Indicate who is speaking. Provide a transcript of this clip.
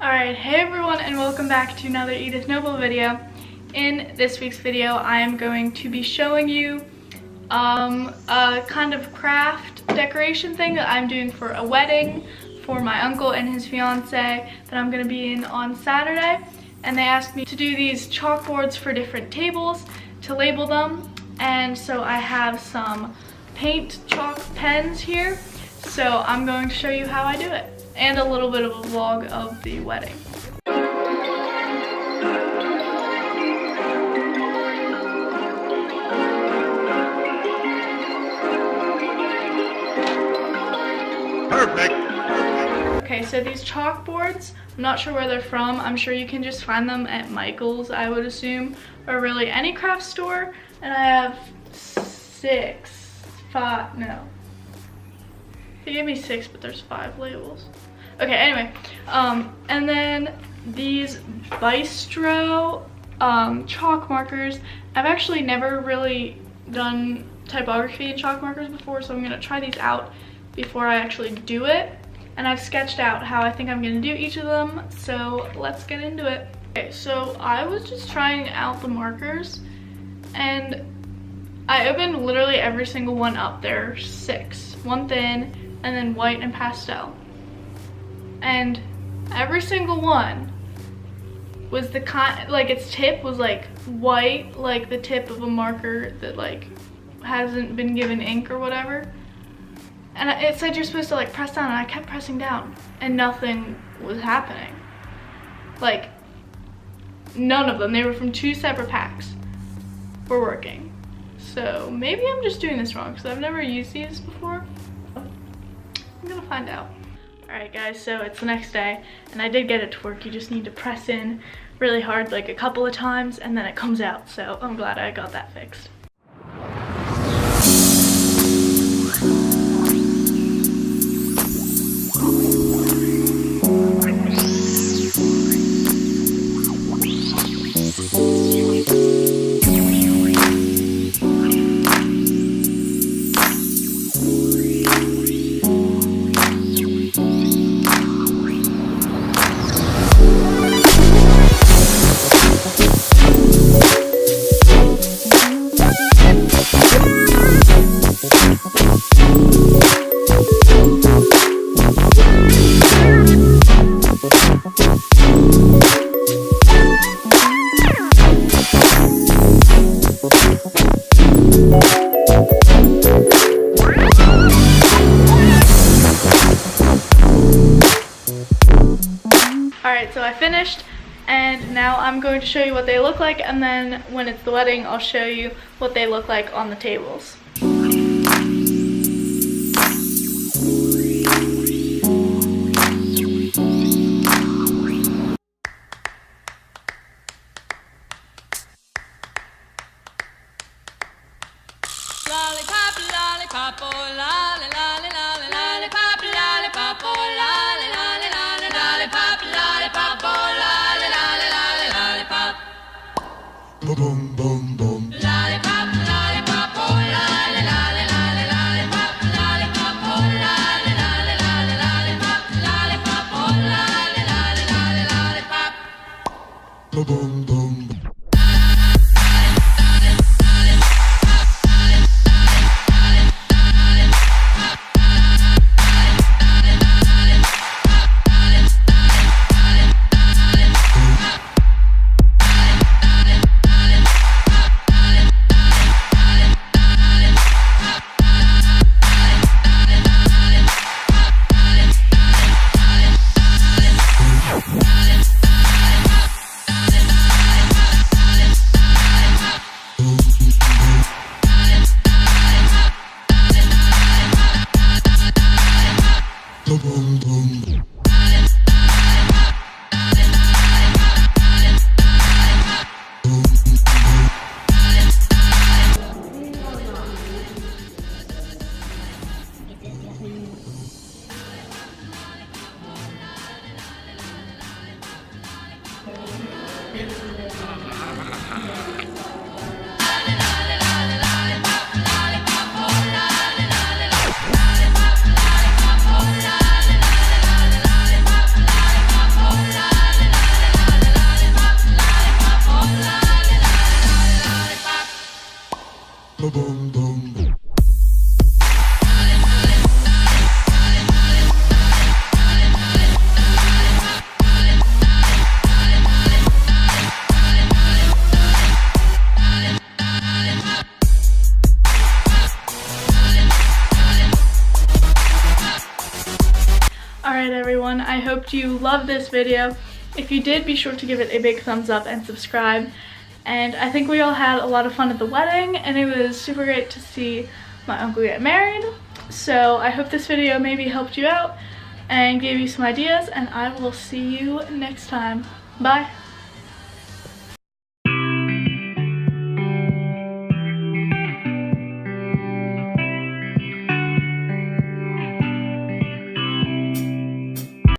Speaker 1: Alright, hey everyone and welcome back to another Edith Noble video. In this week's video, I am going to be showing you a kind of craft decoration thing that I'm doing for a wedding for my uncle and his fiance that I'm going to be in on Saturday. And they asked me to do these chalkboards for different tables to label them. And so I have some paint chalk pens here. So I'm going to show you how I do it. And a little bit of a vlog of the wedding.
Speaker 2: Perfect.
Speaker 1: Okay, so these chalkboards, I'm not sure where they're from. I'm sure you can just find them at Michael's, I would assume, or really any craft store. And I have they gave me 6, but there's 5 labels. Okay, anyway, and then these Bistro chalk markers. I've actually never really done typography in chalk markers before, so I'm gonna try these out before I actually do it. And I've sketched out how I think I'm gonna do each of them, so let's get into it. Okay, so I was just trying out the markers, and I opened literally every single one up. There 6, one thin, and then white and pastel. And every single one was the kind, like its tip was like white, like the tip of a marker that like hasn't been given ink or whatever. And it said you're supposed to like press down, and I kept pressing down and nothing was happening. Like none of them, they were from 2 separate packs, were working. So maybe I'm just doing this wrong because I've never used these before. I'm gonna find out. Alright guys, so it's the next day and I did get it to work. You just need to press in really hard like a couple of times and then it comes out. So I'm glad I got that fixed. Alright, so I finished and now I'm going to show you what they look like, and then when it's the wedding I'll show you what they look like on the tables.
Speaker 3: Lollipop, lollipop, oh lolly, lolly, lolly, lollipop, lollipop, oh lolly, lolly, lolly, lollipop, lollipop, oh lolly, lolly, lolly, lollipop.
Speaker 2: Boom, boom, boom.
Speaker 3: Lollipop, lollipop, oh lolly, lolly, lolly, lollipop, lollipop, oh lolly, lolly, lolly, lollipop, lollipop, oh lolly, lolly, lolly, lollipop.
Speaker 2: Boom, boom. Boom, boom.
Speaker 3: Lollipop,
Speaker 1: hoped you loved this video. If you did, be sure to give it a big thumbs up and subscribe. And I think we all had a lot of fun at the wedding, and it was super great to see my uncle get married. So I hope this video maybe helped you out and gave you some ideas, and I will see you next time. Bye.